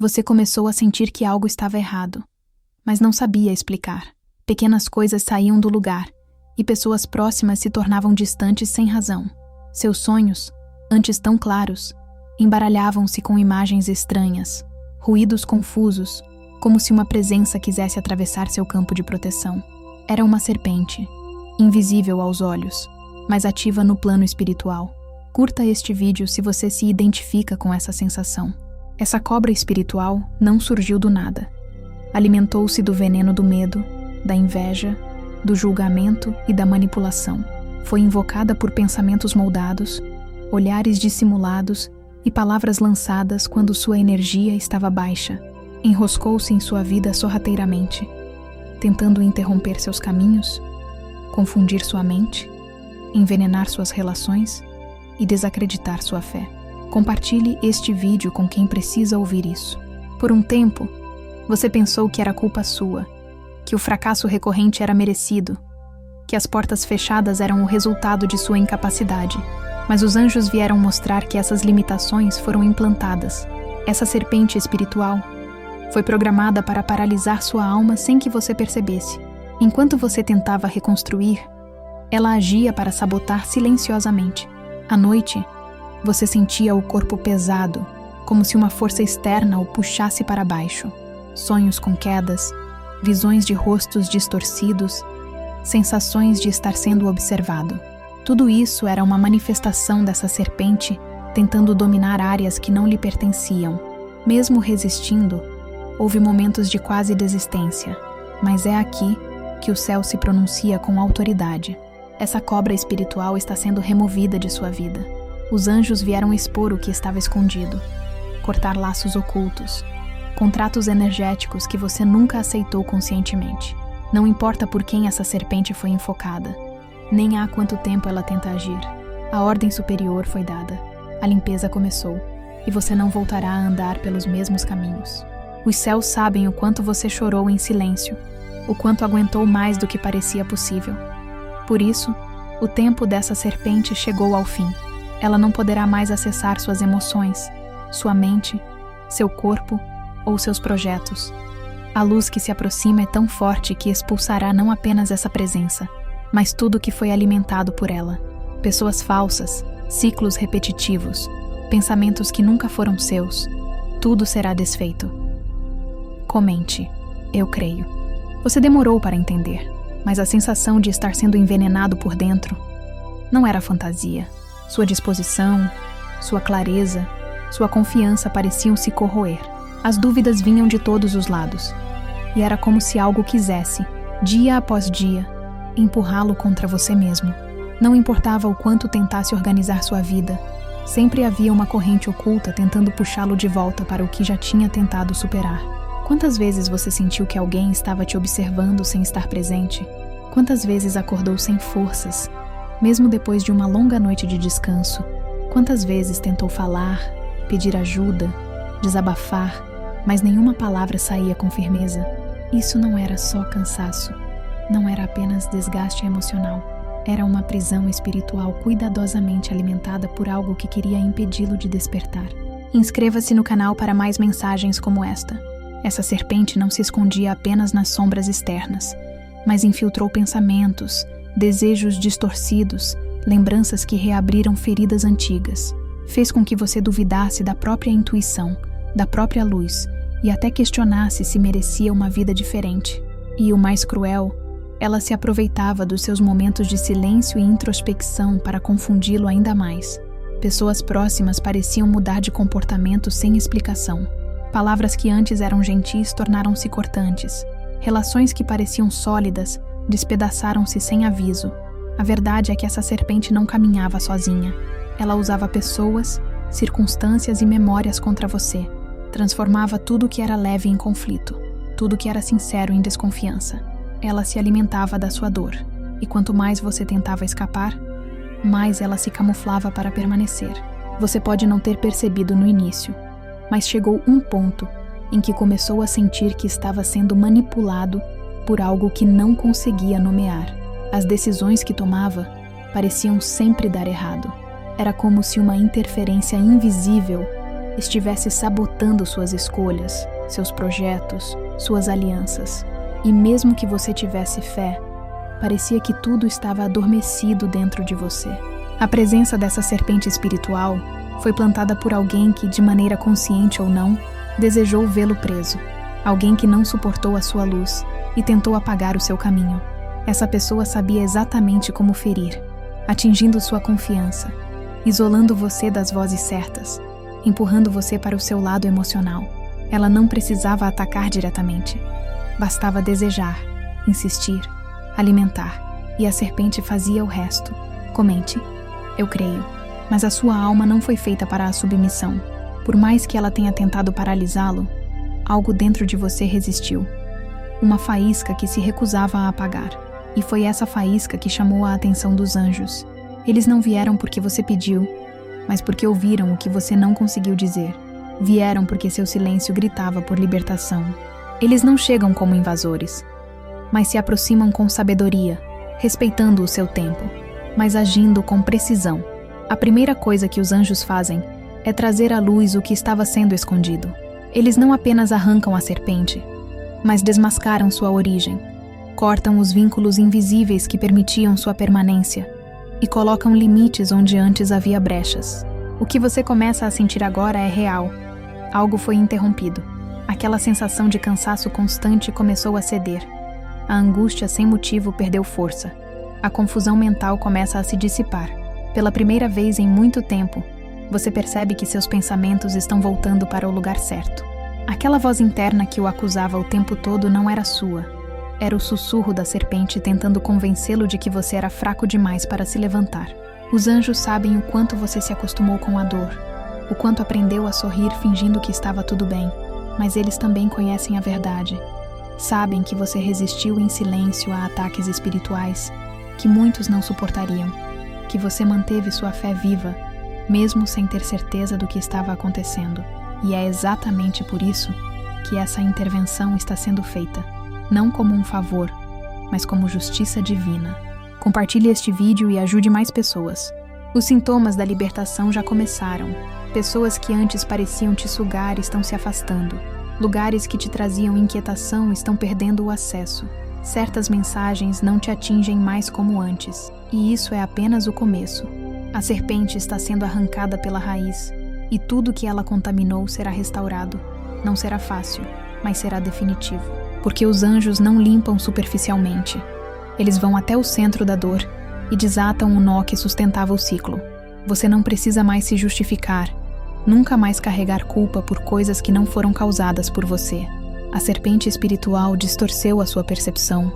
Você começou a sentir que algo estava errado, mas não sabia explicar. Pequenas coisas saíam do lugar e pessoas próximas se tornavam distantes sem razão. Seus sonhos, antes tão claros, embaralhavam-se com imagens estranhas, ruídos confusos, como se uma presença quisesse atravessar seu campo de proteção. Era uma serpente, invisível aos olhos, mas ativa no plano espiritual. Curta este vídeo se você se identifica com essa sensação. Essa cobra espiritual não surgiu do nada. Alimentou-se do veneno do medo, da inveja, do julgamento e da manipulação. Foi invocada por pensamentos moldados, olhares dissimulados e palavras lançadas quando sua energia estava baixa. Enroscou-se em sua vida sorrateiramente, tentando interromper seus caminhos, confundir sua mente, envenenar suas relações e desacreditar sua fé. Compartilhe este vídeo com quem precisa ouvir isso. Por um tempo, você pensou que era culpa sua, que o fracasso recorrente era merecido, que as portas fechadas eram o resultado de sua incapacidade. Mas os anjos vieram mostrar que essas limitações foram implantadas. Essa serpente espiritual foi programada para paralisar sua alma sem que você percebesse. Enquanto você tentava reconstruir, ela agia para sabotar silenciosamente. À noite, você sentia o corpo pesado, como se uma força externa o puxasse para baixo. Sonhos com quedas, visões de rostos distorcidos, sensações de estar sendo observado. Tudo isso era uma manifestação dessa serpente tentando dominar áreas que não lhe pertenciam. Mesmo resistindo, houve momentos de quase desistência, mas é aqui que o céu se pronuncia com autoridade. Essa cobra espiritual está sendo removida de sua vida. Os anjos vieram expor o que estava escondido, cortar laços ocultos, contratos energéticos que você nunca aceitou conscientemente. Não importa por quem essa serpente foi enfocada, nem há quanto tempo ela tenta agir. A ordem superior foi dada, a limpeza começou, e você não voltará a andar pelos mesmos caminhos. Os céus sabem o quanto você chorou em silêncio, o quanto aguentou mais do que parecia possível. Por isso, o tempo dessa serpente chegou ao fim. Ela não poderá mais acessar suas emoções, sua mente, seu corpo ou seus projetos. A luz que se aproxima é tão forte que expulsará não apenas essa presença, mas tudo que foi alimentado por ela. Pessoas falsas, ciclos repetitivos, pensamentos que nunca foram seus. Tudo será desfeito. Comente. Eu creio. Você demorou para entender, mas a sensação de estar sendo envenenado por dentro não era fantasia. Sua disposição, sua clareza, sua confiança pareciam se corroer. As dúvidas vinham de todos os lados, e era como se algo quisesse, dia após dia, empurrá-lo contra você mesmo. Não importava o quanto tentasse organizar sua vida, sempre havia uma corrente oculta tentando puxá-lo de volta para o que já tinha tentado superar. Quantas vezes você sentiu que alguém estava te observando sem estar presente? Quantas vezes acordou sem forças, mesmo depois de uma longa noite de descanso? Quantas vezes tentou falar, pedir ajuda, desabafar, mas nenhuma palavra saía com firmeza? Isso não era só cansaço, não era apenas desgaste emocional. Era uma prisão espiritual cuidadosamente alimentada por algo que queria impedi-lo de despertar. Inscreva-se no canal para mais mensagens como esta. Essa serpente não se escondia apenas nas sombras externas, mas infiltrou pensamentos, desejos distorcidos, lembranças que reabriram feridas antigas. Fez com que você duvidasse da própria intuição, da própria luz, e até questionasse se merecia uma vida diferente. E o mais cruel, ela se aproveitava dos seus momentos de silêncio e introspecção para confundi-lo ainda mais. Pessoas próximas pareciam mudar de comportamento sem explicação. Palavras que antes eram gentis tornaram-se cortantes. Relações que pareciam sólidas despedaçaram-se sem aviso. A verdade é que essa serpente não caminhava sozinha. Ela usava pessoas, circunstâncias e memórias contra você. Transformava tudo que era leve em conflito, tudo que era sincero em desconfiança. Ela se alimentava da sua dor, e quanto mais você tentava escapar, mais ela se camuflava para permanecer. Você pode não ter percebido no início, mas chegou um ponto em que começou a sentir que estava sendo manipulado por algo que não conseguia nomear. As decisões que tomava pareciam sempre dar errado. Era como se uma interferência invisível estivesse sabotando suas escolhas, seus projetos, suas alianças. E mesmo que você tivesse fé, parecia que tudo estava adormecido dentro de você. A presença dessa serpente espiritual foi plantada por alguém que, de maneira consciente ou não, desejou vê-lo preso. Alguém que não suportou a sua luz e tentou apagar o seu caminho. Essa pessoa sabia exatamente como ferir, atingindo sua confiança, isolando você das vozes certas, empurrando você para o seu lado emocional. Ela não precisava atacar diretamente. Bastava desejar, insistir, alimentar, e a serpente fazia o resto. Comente: eu creio. Mas a sua alma não foi feita para a submissão. Por mais que ela tenha tentado paralisá-lo, algo dentro de você resistiu. Uma faísca que se recusava a apagar. E foi essa faísca que chamou a atenção dos anjos. Eles não vieram porque você pediu, mas porque ouviram o que você não conseguiu dizer. Vieram porque seu silêncio gritava por libertação. Eles não chegam como invasores, mas se aproximam com sabedoria, respeitando o seu tempo, mas agindo com precisão. A primeira coisa que os anjos fazem é trazer à luz o que estava sendo escondido. Eles não apenas arrancam a serpente, mas desmascaram sua origem, cortam os vínculos invisíveis que permitiam sua permanência e colocam limites onde antes havia brechas. O que você começa a sentir agora é real. Algo foi interrompido. Aquela sensação de cansaço constante começou a ceder. A angústia sem motivo perdeu força. A confusão mental começa a se dissipar. Pela primeira vez em muito tempo, você percebe que seus pensamentos estão voltando para o lugar certo. Aquela voz interna que o acusava o tempo todo não era sua. Era o sussurro da serpente tentando convencê-lo de que você era fraco demais para se levantar. Os anjos sabem o quanto você se acostumou com a dor, o quanto aprendeu a sorrir fingindo que estava tudo bem, mas eles também conhecem a verdade. Sabem que você resistiu em silêncio a ataques espirituais que muitos não suportariam, que você manteve sua fé viva, mesmo sem ter certeza do que estava acontecendo. E é exatamente por isso que essa intervenção está sendo feita, não como um favor, mas como justiça divina. Compartilhe este vídeo e ajude mais pessoas. Os sintomas da libertação já começaram. Pessoas que antes pareciam te sugar estão se afastando. Lugares que te traziam inquietação estão perdendo o acesso. Certas mensagens não te atingem mais como antes, e isso é apenas o começo. A serpente está sendo arrancada pela raiz, e tudo que ela contaminou será restaurado. Não será fácil, mas será definitivo. Porque os anjos não limpam superficialmente. Eles vão até o centro da dor e desatam o nó que sustentava o ciclo. Você não precisa mais se justificar, nunca mais carregar culpa por coisas que não foram causadas por você. A serpente espiritual distorceu a sua percepção,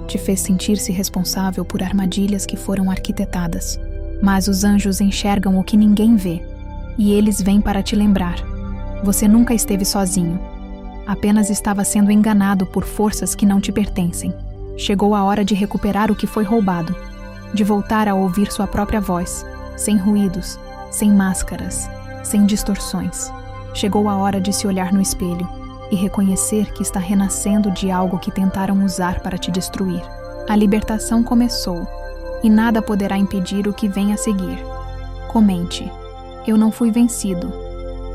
te fez sentir-se responsável por armadilhas que foram arquitetadas. Mas os anjos enxergam o que ninguém vê, e eles vêm para te lembrar. Você nunca esteve sozinho, apenas estava sendo enganado por forças que não te pertencem. Chegou a hora de recuperar o que foi roubado, de voltar a ouvir sua própria voz, sem ruídos, sem máscaras, sem distorções. Chegou a hora de se olhar no espelho e reconhecer que está renascendo de algo que tentaram usar para te destruir. A libertação começou, e nada poderá impedir o que vem a seguir. Comente: eu não fui vencido,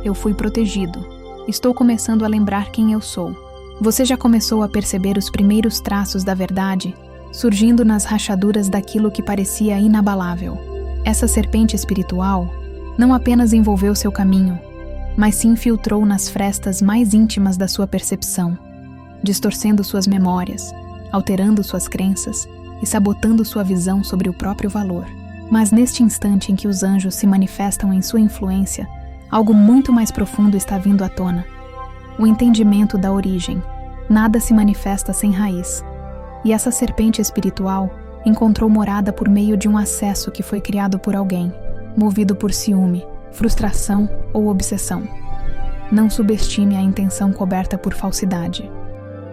eu fui protegido. Estou começando a lembrar quem eu sou. Você já começou a perceber os primeiros traços da verdade, surgindo nas rachaduras daquilo que parecia inabalável. Essa serpente espiritual não apenas envolveu seu caminho, mas se infiltrou nas frestas mais íntimas da sua percepção, distorcendo suas memórias, alterando suas crenças e sabotando sua visão sobre o próprio valor. Mas neste instante em que os anjos se manifestam em sua influência, algo muito mais profundo está vindo à tona. O entendimento da origem. Nada se manifesta sem raiz. E essa serpente espiritual encontrou morada por meio de um acesso que foi criado por alguém, movido por ciúme, frustração ou obsessão. Não subestime a intenção coberta por falsidade.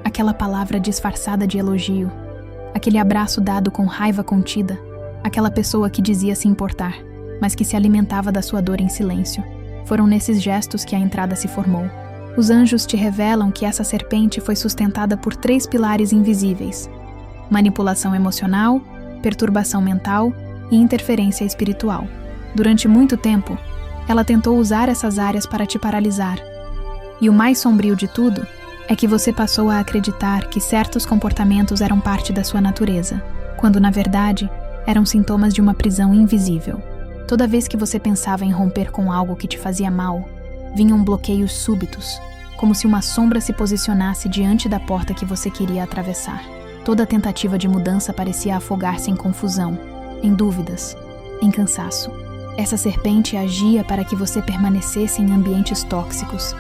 Aquela palavra disfarçada de elogio, aquele abraço dado com raiva contida, aquela pessoa que dizia se importar, mas que se alimentava da sua dor em silêncio. Foram nesses gestos que a entrada se formou. Os anjos te revelam que essa serpente foi sustentada por 3 pilares invisíveis: manipulação emocional, perturbação mental e interferência espiritual. Durante muito tempo, Ela tentou usar essas áreas para te paralisar. E o mais sombrio de tudo é que você passou a acreditar que certos comportamentos eram parte da sua natureza, quando na verdade eram sintomas de uma prisão invisível. Toda vez que você pensava em romper com algo que te fazia mal, vinham bloqueios súbitos, como se uma sombra se posicionasse diante da porta que você queria atravessar. Toda tentativa de mudança parecia afogar-se em confusão, em dúvidas, em cansaço. Essa serpente agia para que você permanecesse em ambientes tóxicos,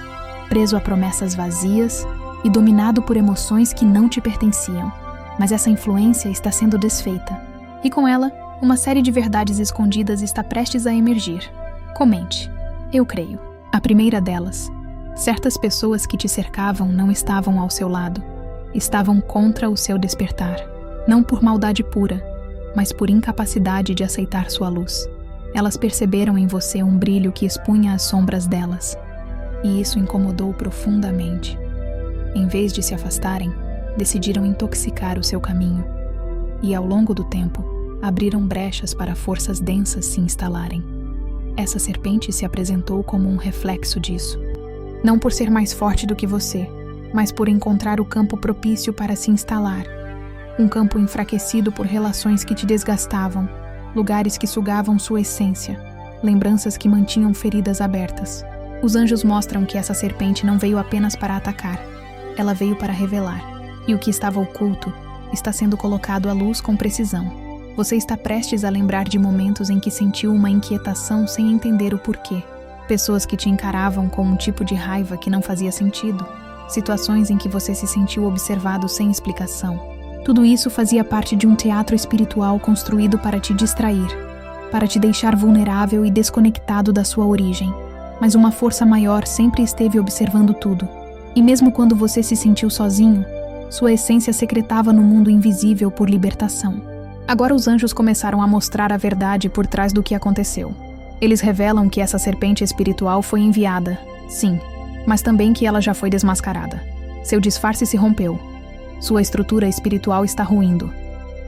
preso a promessas vazias e dominado por emoções que não te pertenciam. Mas essa influência está sendo desfeita, e com ela, uma série de verdades escondidas está prestes a emergir. Comente. Eu creio. A primeira delas: certas pessoas que te cercavam não estavam ao seu lado. Estavam contra o seu despertar. Não por maldade pura, mas por incapacidade de aceitar sua luz. Elas perceberam em você um brilho que expunha as sombras delas. E isso incomodou profundamente. Em vez de se afastarem, decidiram intoxicar o seu caminho. E ao longo do tempo, abriram brechas para forças densas se instalarem. Essa serpente se apresentou como um reflexo disso. Não por ser mais forte do que você, mas por encontrar o campo propício para se instalar. Um campo enfraquecido por relações que te desgastavam, lugares que sugavam sua essência, lembranças que mantinham feridas abertas. Os anjos mostram que essa serpente não veio apenas para atacar, ela veio para revelar. E o que estava oculto está sendo colocado à luz com precisão. Você está prestes a lembrar de momentos em que sentiu uma inquietação sem entender o porquê. Pessoas que te encaravam com um tipo de raiva que não fazia sentido. Situações em que você se sentiu observado sem explicação. Tudo isso fazia parte de um teatro espiritual construído para te distrair, para te deixar vulnerável e desconectado da sua origem. Mas uma força maior sempre esteve observando tudo. E mesmo quando você se sentiu sozinho, sua essência secretava no mundo invisível por libertação. Agora os anjos começaram a mostrar a verdade por trás do que aconteceu. Eles revelam que essa serpente espiritual foi enviada, sim, mas também que ela já foi desmascarada. Seu disfarce se rompeu. Sua estrutura espiritual está ruindo.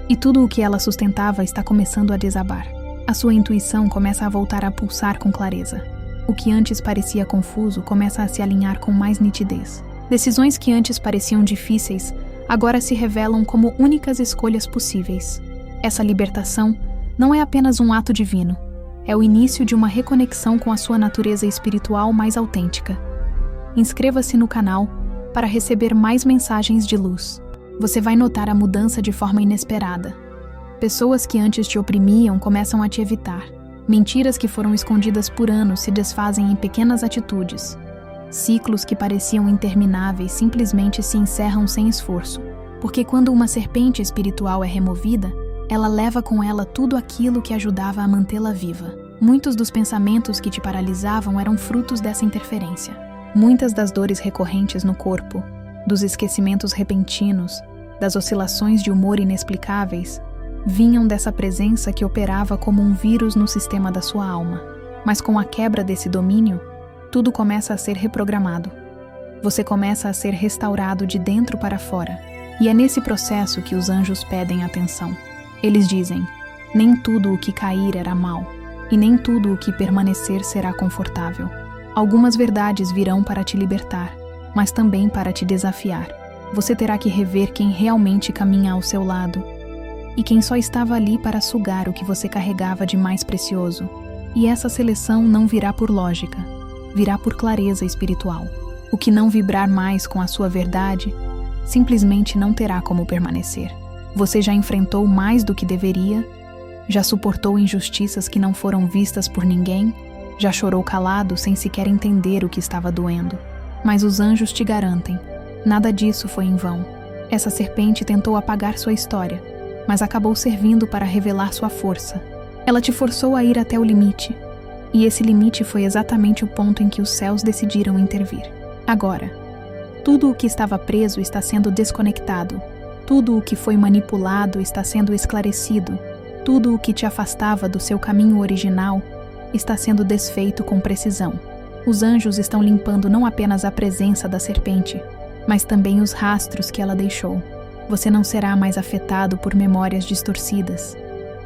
E tudo o que ela sustentava está começando a desabar. A sua intuição começa a voltar a pulsar com clareza. O que antes parecia confuso começa a se alinhar com mais nitidez. Decisões que antes pareciam difíceis, agora se revelam como únicas escolhas possíveis. Essa libertação não é apenas um ato divino, é o início de uma reconexão com a sua natureza espiritual mais autêntica. Inscreva-se no canal para receber mais mensagens de luz. Você vai notar a mudança de forma inesperada. Pessoas que antes te oprimiam começam a te evitar. Mentiras que foram escondidas por anos se desfazem em pequenas atitudes. Ciclos que pareciam intermináveis simplesmente se encerram sem esforço. Porque quando uma serpente espiritual é removida, ela leva com ela tudo aquilo que ajudava a mantê-la viva. Muitos dos pensamentos que te paralisavam eram frutos dessa interferência. Muitas das dores recorrentes no corpo, dos esquecimentos repentinos, das oscilações de humor inexplicáveis, vinham dessa presença que operava como um vírus no sistema da sua alma. Mas com a quebra desse domínio, tudo começa a ser reprogramado. Você começa a ser restaurado de dentro para fora. E é nesse processo que os anjos pedem atenção. Eles dizem: nem tudo o que cair era mal, e nem tudo o que permanecer será confortável. Algumas verdades virão para te libertar, mas também para te desafiar. Você terá que rever quem realmente caminha ao seu lado, e quem só estava ali para sugar o que você carregava de mais precioso. E essa seleção não virá por lógica, virá por clareza espiritual. O que não vibrar mais com a sua verdade, simplesmente não terá como permanecer. Você já enfrentou mais do que deveria, já suportou injustiças que não foram vistas por ninguém, já chorou calado sem sequer entender o que estava doendo. Mas os anjos te garantem, nada disso foi em vão. Essa serpente tentou apagar sua história, mas acabou servindo para revelar sua força. Ela te forçou a ir até o limite, e esse limite foi exatamente o ponto em que os céus decidiram intervir. Agora, tudo o que estava preso está sendo desconectado, tudo o que foi manipulado está sendo esclarecido, tudo o que te afastava do seu caminho original está sendo desfeito com precisão. Os anjos estão limpando não apenas a presença da serpente, mas também os rastros que ela deixou. Você não será mais afetado por memórias distorcidas,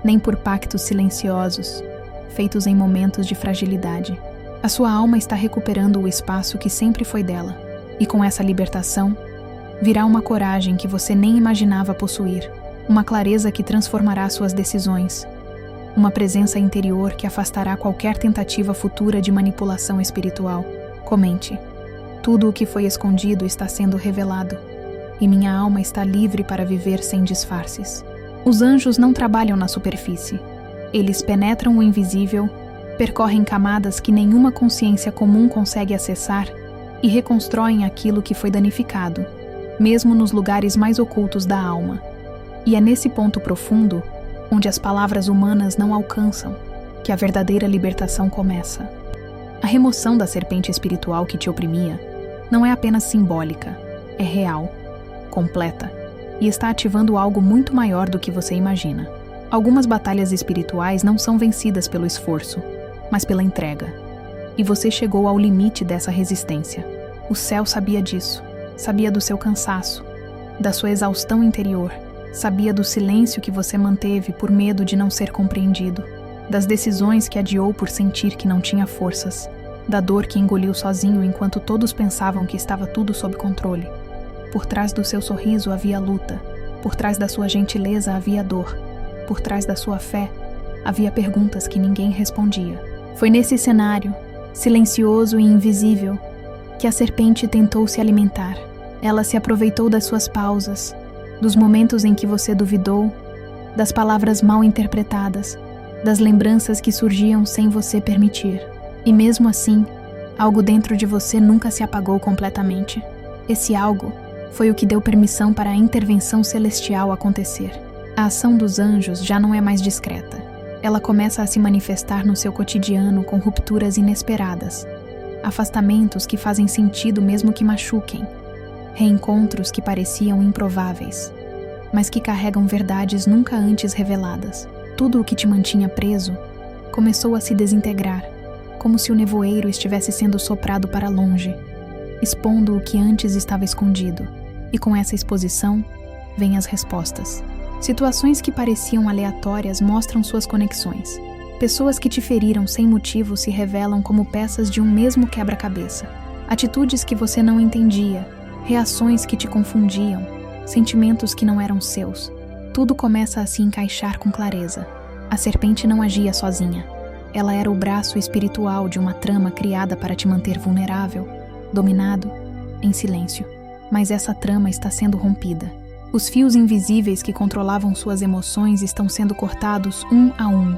nem por pactos silenciosos, feitos em momentos de fragilidade. A sua alma está recuperando o espaço que sempre foi dela, e com essa libertação, virá uma coragem que você nem imaginava possuir, uma clareza que transformará suas decisões, uma presença interior que afastará qualquer tentativa futura de manipulação espiritual. Comente: tudo o que foi escondido está sendo revelado, e minha alma está livre para viver sem disfarces. Os anjos não trabalham na superfície. Eles penetram o invisível, percorrem camadas que nenhuma consciência comum consegue acessar e reconstroem aquilo que foi danificado, mesmo nos lugares mais ocultos da alma. E é nesse ponto profundo, onde as palavras humanas não alcançam, que a verdadeira libertação começa. A remoção da serpente espiritual que te oprimia não é apenas simbólica, é real, completa, e está ativando algo muito maior do que você imagina. Algumas batalhas espirituais não são vencidas pelo esforço, mas pela entrega. E você chegou ao limite dessa resistência. O céu sabia disso, sabia do seu cansaço, da sua exaustão interior, sabia do silêncio que você manteve por medo de não ser compreendido, das decisões que adiou por sentir que não tinha forças, da dor que engoliu sozinho enquanto todos pensavam que estava tudo sob controle. Por trás do seu sorriso havia luta, por trás da sua gentileza havia dor, por trás da sua fé havia perguntas que ninguém respondia. Foi nesse cenário, silencioso e invisível, que a serpente tentou se alimentar. Ela se aproveitou das suas pausas, dos momentos em que você duvidou, das palavras mal interpretadas, das lembranças que surgiam sem você permitir. E mesmo assim, algo dentro de você nunca se apagou completamente. Esse algo foi o que deu permissão para a intervenção celestial acontecer. A ação dos anjos já não é mais discreta. Ela começa a se manifestar no seu cotidiano com rupturas inesperadas, afastamentos que fazem sentido mesmo que machuquem, reencontros que pareciam improváveis, mas que carregam verdades nunca antes reveladas. Tudo o que te mantinha preso começou a se desintegrar, como se o nevoeiro estivesse sendo soprado para longe, expondo o que antes estava escondido. E com essa exposição, vêm as respostas. Situações que pareciam aleatórias mostram suas conexões. Pessoas que te feriram sem motivo se revelam como peças de um mesmo quebra-cabeça. Atitudes que você não entendia, reações que te confundiam, sentimentos que não eram seus. Tudo começa a se encaixar com clareza. A serpente não agia sozinha. Ela era o braço espiritual de uma trama criada para te manter vulnerável, dominado, em silêncio. Mas essa trama está sendo rompida. Os fios invisíveis que controlavam suas emoções estão sendo cortados um a um.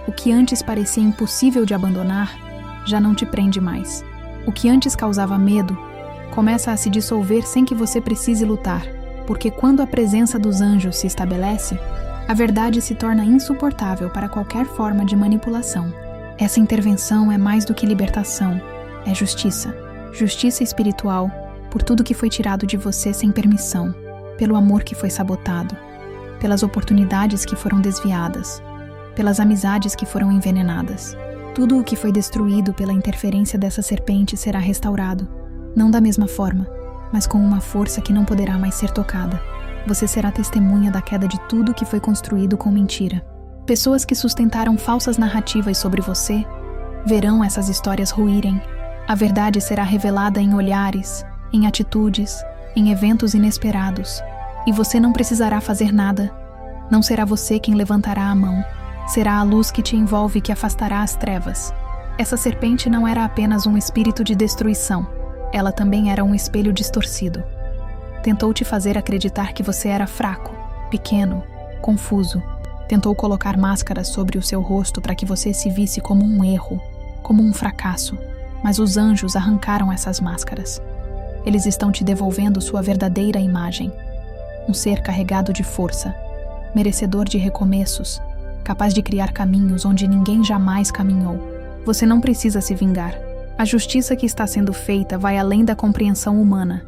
O que antes parecia impossível de abandonar, já não te prende mais. O que antes causava medo, começa a se dissolver sem que você precise lutar, porque quando a presença dos anjos se estabelece, a verdade se torna insuportável para qualquer forma de manipulação. Essa intervenção é mais do que libertação, é justiça. Justiça espiritual por tudo que foi tirado de você sem permissão, pelo amor que foi sabotado, pelas oportunidades que foram desviadas, pelas amizades que foram envenenadas. Tudo o que foi destruído pela interferência dessa serpente será restaurado, não da mesma forma, mas com uma força que não poderá mais ser tocada. Você será testemunha da queda de tudo que foi construído com mentira. Pessoas que sustentaram falsas narrativas sobre você verão essas histórias ruírem. A verdade será revelada em olhares, em atitudes, em eventos inesperados. E você não precisará fazer nada. Não será você quem levantará a mão. Será a luz que te envolve que afastará as trevas. Essa serpente não era apenas um espírito de destruição. Ela também era um espelho distorcido. Tentou te fazer acreditar que você era fraco, pequeno, confuso. Tentou colocar máscaras sobre o seu rosto para que você se visse como um erro, como um fracasso. Mas os anjos arrancaram essas máscaras. Eles estão te devolvendo sua verdadeira imagem. Um ser carregado de força, merecedor de recomeços, capaz de criar caminhos onde ninguém jamais caminhou. Você não precisa se vingar. A justiça que está sendo feita vai além da compreensão humana.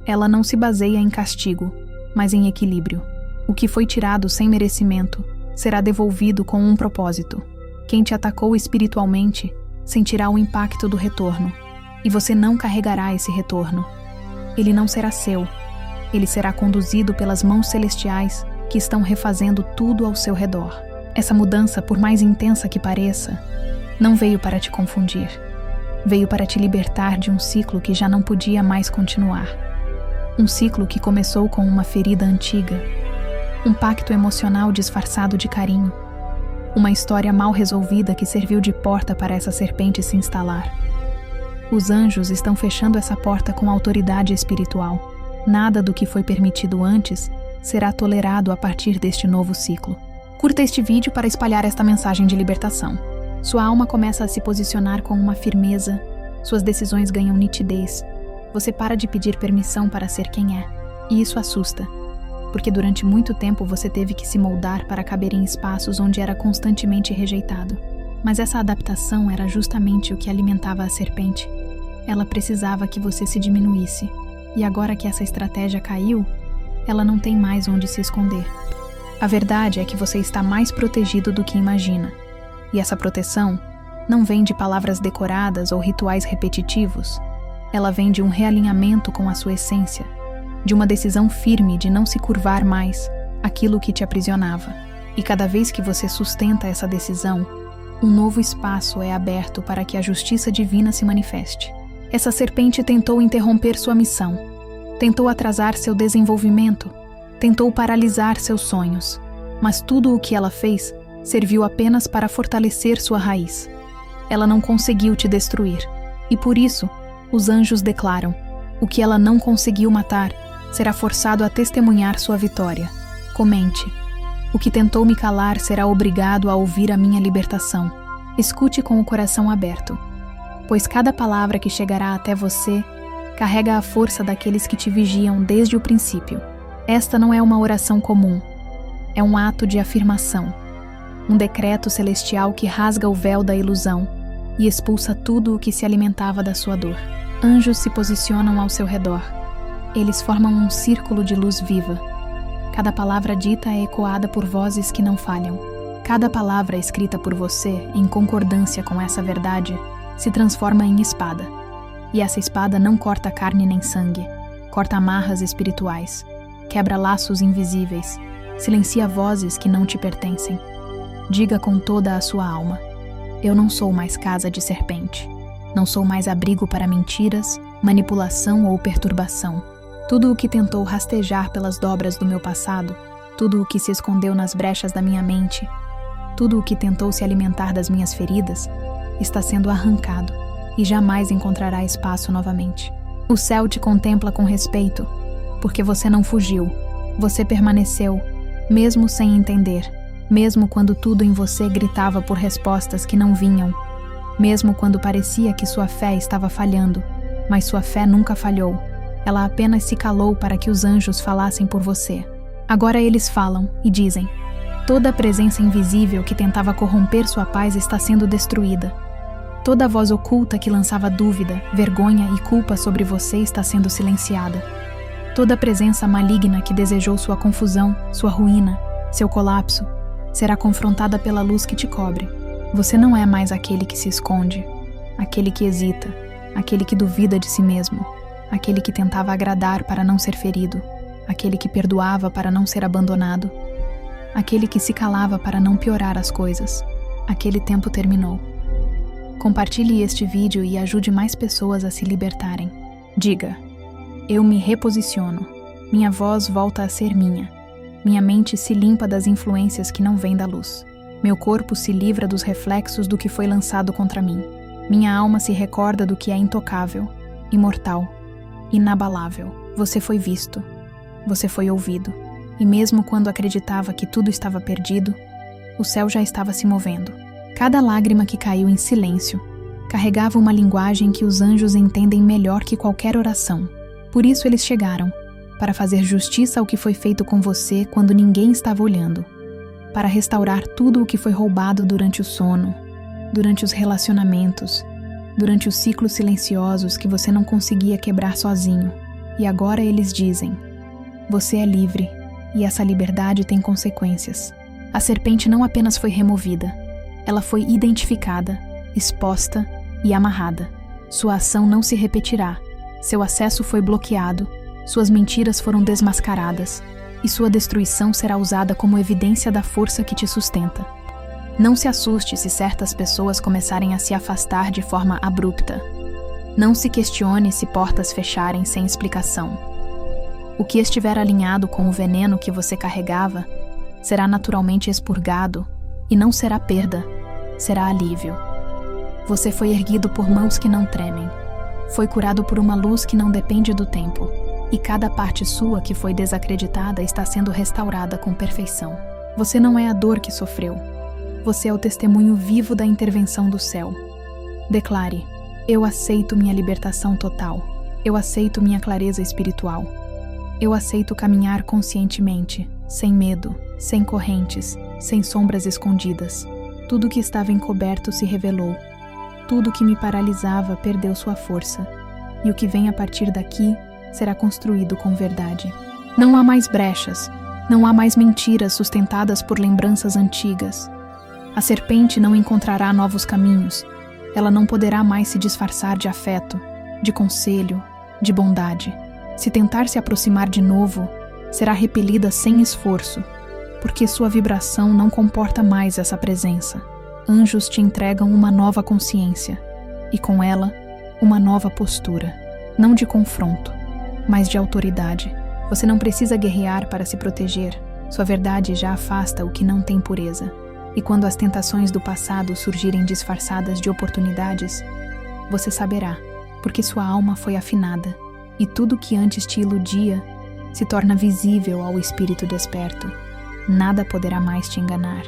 Ela não se baseia em castigo, mas em equilíbrio. O que foi tirado sem merecimento será devolvido com um propósito. Quem te atacou espiritualmente sentirá o impacto do retorno, e você não carregará esse retorno. Ele não será seu. Ele será conduzido pelas mãos celestiais que estão refazendo tudo ao seu redor. Essa mudança, por mais intensa que pareça, não veio para te confundir. Veio para te libertar de um ciclo que já não podia mais continuar. Um ciclo que começou com uma ferida antiga, um pacto emocional disfarçado de carinho, uma história mal resolvida que serviu de porta para essa serpente se instalar. Os anjos estão fechando essa porta com autoridade espiritual. Nada do que foi permitido antes será tolerado a partir deste novo ciclo. Curta este vídeo para espalhar esta mensagem de libertação. Sua alma começa a se posicionar com uma firmeza, suas decisões ganham nitidez. Você para de pedir permissão para ser quem é, e isso assusta, porque durante muito tempo você teve que se moldar para caber em espaços onde era constantemente rejeitado. Mas essa adaptação era justamente o que alimentava a serpente. Ela precisava que você se diminuísse, e agora que essa estratégia caiu, ela não tem mais onde se esconder. A verdade é que você está mais protegido do que imagina, e essa proteção não vem de palavras decoradas ou rituais repetitivos. Ela vem de um realinhamento com a sua essência, de uma decisão firme de não se curvar mais àquilo que te aprisionava. E cada vez que você sustenta essa decisão, um novo espaço é aberto para que a justiça divina se manifeste. Essa serpente tentou interromper sua missão, tentou atrasar seu desenvolvimento, tentou paralisar seus sonhos, mas tudo o que ela fez serviu apenas para fortalecer sua raiz. Ela não conseguiu te destruir, e por isso, os anjos declaram: o que ela não conseguiu matar será forçado a testemunhar sua vitória. Comente: o que tentou me calar será obrigado a ouvir a minha libertação. Escute com o coração aberto, pois cada palavra que chegará até você carrega a força daqueles que te vigiam desde o princípio. Esta não é uma oração comum, é um ato de afirmação, um decreto celestial que rasga o véu da ilusão e expulsa tudo o que se alimentava da sua dor. Anjos se posicionam ao seu redor. Eles formam um círculo de luz viva. Cada palavra dita é ecoada por vozes que não falham. Cada palavra escrita por você, em concordância com essa verdade, se transforma em espada. E essa espada não corta carne nem sangue, corta amarras espirituais, quebra laços invisíveis, silencia vozes que não te pertencem. Diga com toda a sua alma: eu não sou mais casa de serpente. Não sou mais abrigo para mentiras, manipulação ou perturbação. Tudo o que tentou rastejar pelas dobras do meu passado, tudo o que se escondeu nas brechas da minha mente, tudo o que tentou se alimentar das minhas feridas, está sendo arrancado e jamais encontrará espaço novamente. O céu te contempla com respeito, porque você não fugiu, você permaneceu, mesmo sem entender, mesmo quando tudo em você gritava por respostas que não vinham, mesmo quando parecia que sua fé estava falhando, mas sua fé nunca falhou. Ela apenas se calou para que os anjos falassem por você. Agora eles falam e dizem: toda a presença invisível que tentava corromper sua paz está sendo destruída. Toda a voz oculta que lançava dúvida, vergonha e culpa sobre você está sendo silenciada. Toda a presença maligna que desejou sua confusão, sua ruína, seu colapso, será confrontada pela luz que te cobre. Você não é mais aquele que se esconde, aquele que hesita, aquele que duvida de si mesmo, aquele que tentava agradar para não ser ferido, aquele que perdoava para não ser abandonado, aquele que se calava para não piorar as coisas. Aquele tempo terminou. Compartilhe este vídeo e ajude mais pessoas a se libertarem. Diga: eu me reposiciono, minha voz volta a ser minha, minha mente se limpa das influências que não vêm da luz. Meu corpo se livra dos reflexos do que foi lançado contra mim. Minha alma se recorda do que é intocável, imortal, inabalável. Você foi visto, você foi ouvido, e mesmo quando acreditava que tudo estava perdido, o céu já estava se movendo. Cada lágrima que caiu em silêncio carregava uma linguagem que os anjos entendem melhor que qualquer oração. Por isso eles chegaram, para fazer justiça ao que foi feito com você quando ninguém estava olhando, para restaurar tudo o que foi roubado durante o sono, durante os relacionamentos, durante os ciclos silenciosos que você não conseguia quebrar sozinho. E agora eles dizem: você é livre, e essa liberdade tem consequências. A serpente não apenas foi removida, ela foi identificada, exposta e amarrada. Sua ação não se repetirá, seu acesso foi bloqueado, suas mentiras foram desmascaradas, e sua destruição será usada como evidência da força que te sustenta. Não se assuste se certas pessoas começarem a se afastar de forma abrupta. Não se questione se portas fecharem sem explicação. O que estiver alinhado com o veneno que você carregava será naturalmente expurgado e não será perda, será alívio. Você foi erguido por mãos que não tremem. Foi curado por uma luz que não depende do tempo. E cada parte sua que foi desacreditada está sendo restaurada com perfeição. Você não é a dor que sofreu. Você é o testemunho vivo da intervenção do céu. Declare: eu aceito minha libertação total. Eu aceito minha clareza espiritual. Eu aceito caminhar conscientemente, sem medo, sem correntes, sem sombras escondidas. Tudo que estava encoberto se revelou. Tudo que me paralisava perdeu sua força. E o que vem a partir daqui será construído com verdade. Não há mais brechas, não há mais mentiras sustentadas por lembranças antigas. A serpente não encontrará novos caminhos. Ela não poderá mais se disfarçar de afeto, de conselho, de bondade. Se tentar se aproximar de novo, será repelida sem esforço, porque sua vibração não comporta mais essa presença. Anjos te entregam uma nova consciência, e com ela, uma nova postura, não de confronto, mas de autoridade. Você não precisa guerrear para se proteger. Sua verdade já afasta o que não tem pureza. E quando as tentações do passado surgirem disfarçadas de oportunidades, você saberá, porque sua alma foi afinada, e tudo que antes te iludia se torna visível ao espírito desperto. Nada poderá mais te enganar.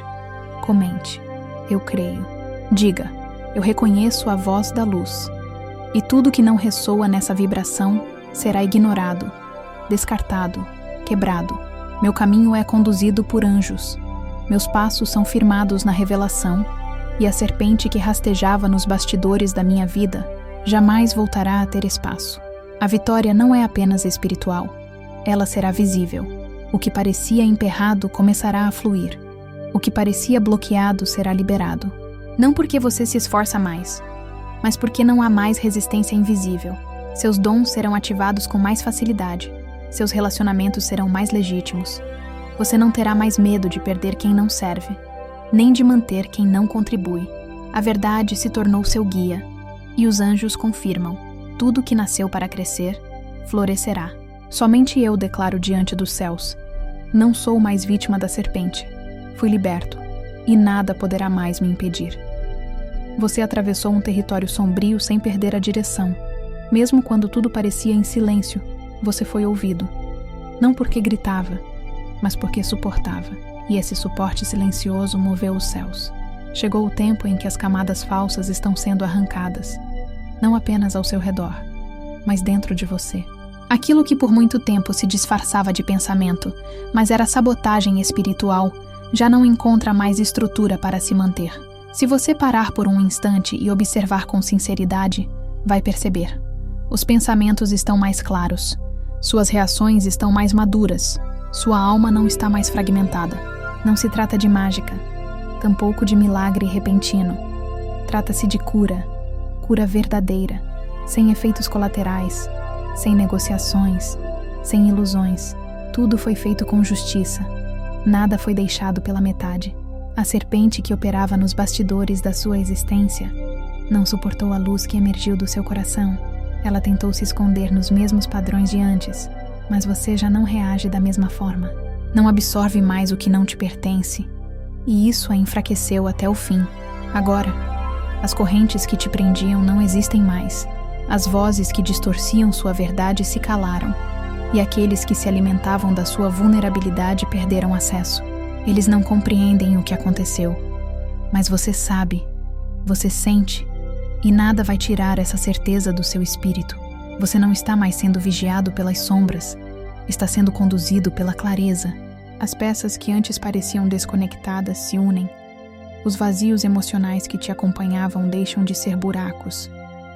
Comente: eu creio. Diga: eu reconheço a voz da luz. E tudo que não ressoa nessa vibração será ignorado, descartado, quebrado. Meu caminho é conduzido por anjos. Meus passos são firmados na revelação, e a serpente que rastejava nos bastidores da minha vida jamais voltará a ter espaço. A vitória não é apenas espiritual, ela será visível. O que parecia emperrado começará a fluir. O que parecia bloqueado será liberado. Não porque você se esforça mais, mas porque não há mais resistência invisível. Seus dons serão ativados com mais facilidade. Seus relacionamentos serão mais legítimos. Você não terá mais medo de perder quem não serve, nem de manter quem não contribui. A verdade se tornou seu guia, e os anjos confirmam: tudo que nasceu para crescer, florescerá. Somente eu declaro diante dos céus: não sou mais vítima da serpente. Fui liberto, e nada poderá mais me impedir. Você atravessou um território sombrio sem perder a direção. Mesmo quando tudo parecia em silêncio, você foi ouvido. Não porque gritava, mas porque suportava. E esse suporte silencioso moveu os céus. Chegou o tempo em que as camadas falsas estão sendo arrancadas, não apenas ao seu redor, mas dentro de você. Aquilo que por muito tempo se disfarçava de pensamento, mas era sabotagem espiritual, já não encontra mais estrutura para se manter. Se você parar por um instante e observar com sinceridade, vai perceber. Os pensamentos estão mais claros. Suas reações estão mais maduras. Sua alma não está mais fragmentada. Não se trata de mágica, tampouco de milagre repentino. Trata-se de cura, cura verdadeira, sem efeitos colaterais, sem negociações, sem ilusões. Tudo foi feito com justiça. Nada foi deixado pela metade. A serpente que operava nos bastidores da sua existência não suportou a luz que emergiu do seu coração. Ela tentou se esconder nos mesmos padrões de antes, mas você já não reage da mesma forma. Não absorve mais o que não te pertence, e isso a enfraqueceu até o fim. Agora, as correntes que te prendiam não existem mais. As vozes que distorciam sua verdade se calaram, e aqueles que se alimentavam da sua vulnerabilidade perderam acesso. Eles não compreendem o que aconteceu, mas você sabe, você sente, e nada vai tirar essa certeza do seu espírito. Você não está mais sendo vigiado pelas sombras, está sendo conduzido pela clareza. As peças que antes pareciam desconectadas se unem. Os vazios emocionais que te acompanhavam deixam de ser buracos,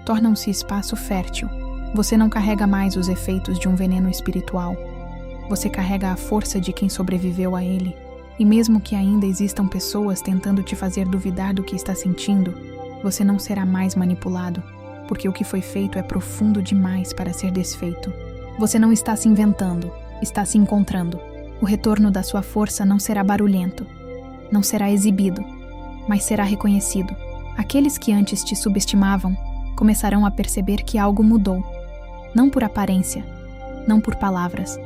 tornam-se espaço fértil. Você não carrega mais os efeitos de um veneno espiritual. Você carrega a força de quem sobreviveu a ele. E mesmo que ainda existam pessoas tentando te fazer duvidar do que está sentindo, você não será mais manipulado, porque o que foi feito é profundo demais para ser desfeito. Você não está se inventando, está se encontrando. O retorno da sua força não será barulhento, não será exibido. mas será reconhecido. Aqueles que antes te subestimavam começarão a perceber que algo mudou. Não por aparência, não por palavras,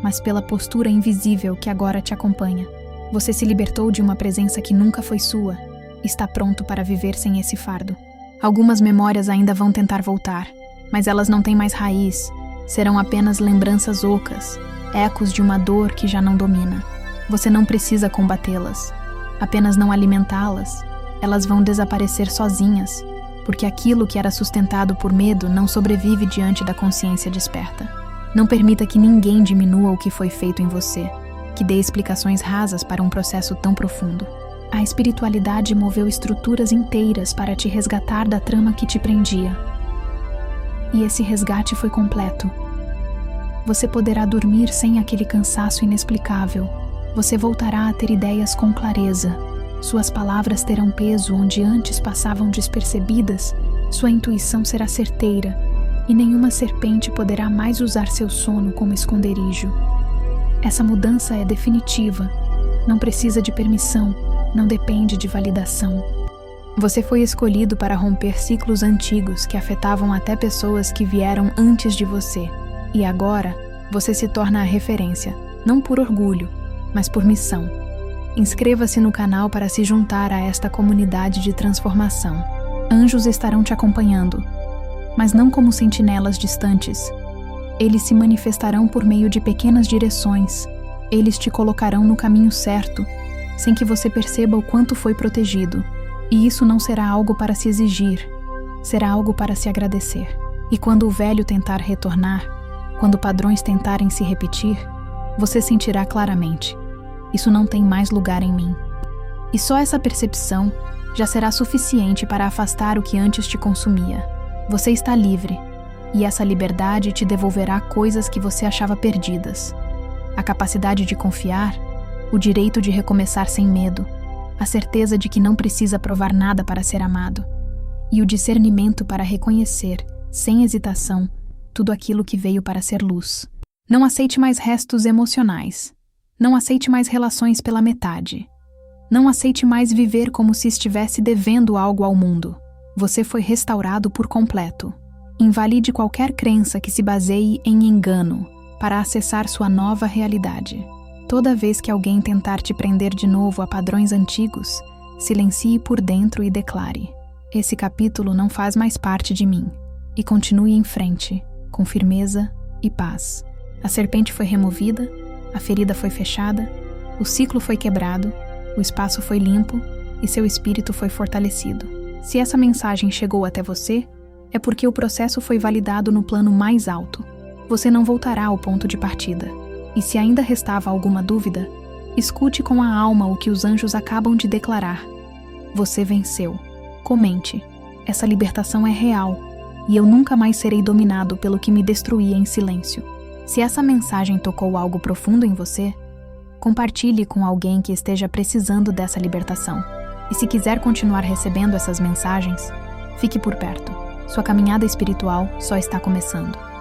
mas pela postura invisível que agora te acompanha. Você se libertou de uma presença que nunca foi sua. Está pronto para viver sem esse fardo. Algumas memórias ainda vão tentar voltar, mas elas não têm mais raiz. Serão apenas lembranças ocas, ecos de uma dor que já não domina. Você não precisa combatê-las, apenas não alimentá-las. Elas vão desaparecer sozinhas, porque aquilo que era sustentado por medo não sobrevive diante da consciência desperta. Não permita que ninguém diminua o que foi feito em você, que dê explicações rasas para um processo tão profundo. A espiritualidade moveu estruturas inteiras para te resgatar da trama que te prendia. E esse resgate foi completo. Você poderá dormir sem aquele cansaço inexplicável. Você voltará a ter ideias com clareza. Suas palavras terão peso onde antes passavam despercebidas. Sua intuição será certeira, e nenhuma serpente poderá mais usar seu sono como esconderijo. Essa mudança é definitiva. Não precisa de permissão, não depende de validação. Você foi escolhido para romper ciclos antigos que afetavam até pessoas que vieram antes de você. E agora, você se torna a referência, não por orgulho, mas por missão. Inscreva-se no canal para se juntar a esta comunidade de transformação. Anjos estarão te acompanhando, mas não como sentinelas distantes. Eles se manifestarão por meio de pequenas direções. Eles te colocarão no caminho certo, sem que você perceba o quanto foi protegido. E isso não será algo para se exigir, será algo para se agradecer. E quando o velho tentar retornar, quando padrões tentarem se repetir, você sentirá claramente: isso não tem mais lugar em mim. E só essa percepção já será suficiente para afastar o que antes te consumia. Você está livre, e essa liberdade te devolverá coisas que você achava perdidas. A capacidade de confiar, o direito de recomeçar sem medo, a certeza de que não precisa provar nada para ser amado, e o discernimento para reconhecer, sem hesitação, tudo aquilo que veio para ser luz. Não aceite mais restos emocionais. Não aceite mais relações pela metade. Não aceite mais viver como se estivesse devendo algo ao mundo. Você foi restaurado por completo. Invalide qualquer crença que se baseie em engano para acessar sua nova realidade. Toda vez que alguém tentar te prender de novo a padrões antigos, silencie por dentro e declare: esse capítulo não faz mais parte de mim. E continue em frente, com firmeza e paz. A serpente foi removida, a ferida foi fechada, o ciclo foi quebrado, o espaço foi limpo e seu espírito foi fortalecido. Se essa mensagem chegou até você, é porque o processo foi validado no plano mais alto. Você não voltará ao ponto de partida. E se ainda restava alguma dúvida, escute com a alma o que os anjos acabam de declarar. Você venceu. Comente. Essa libertação é real, e eu nunca mais serei dominado pelo que me destruía em silêncio. Se essa mensagem tocou algo profundo em você, compartilhe com alguém que esteja precisando dessa libertação. E se quiser continuar recebendo essas mensagens, fique por perto. Sua caminhada espiritual só está começando.